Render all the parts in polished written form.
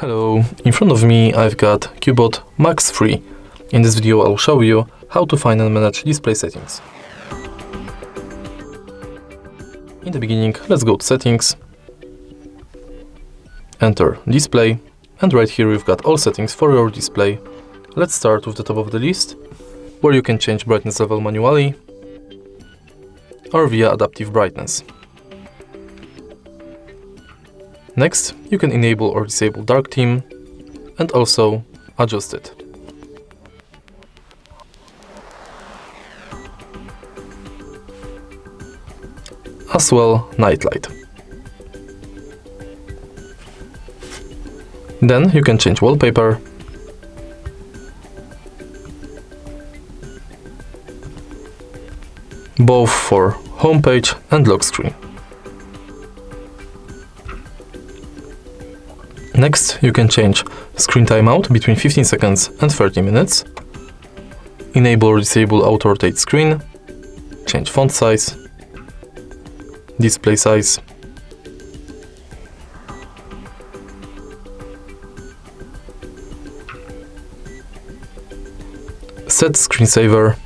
Hello, in front of me I've got CUBOT MAX 3. In this video I'll show you how to find and manage display settings. In the beginning, let's go to settings, enter display, and right here we've got all settings for your display. Let's start with the top of the list, where you can change brightness level manually or via adaptive brightness. Next, you can enable or disable dark theme and also adjust it. As well, night light. Then you can change wallpaper, both for homepage and lock screen. Next, you can change screen timeout between 15 seconds and 30 minutes, enable or disable auto-rotate screen, change font size, display size, set screensaver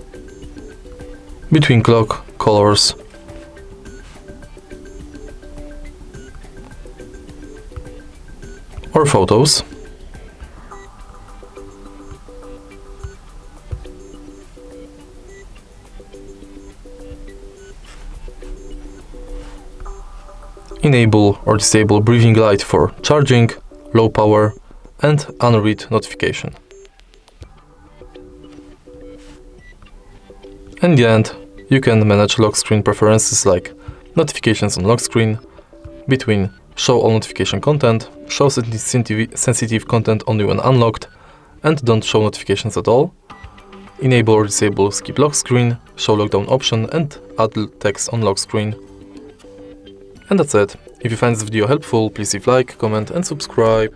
between clock, colors, or photos. Enable or disable breathing light for charging, low power, and unread notification. In the end, you can manage lock screen preferences like notifications on lock screen, between show all notification content, show sensitive content only when unlocked, and don't show notifications at all, enable or disable skip lock screen, show lockdown option, and add text on lock screen. And that's it. If you find this video helpful, please leave like, comment and subscribe.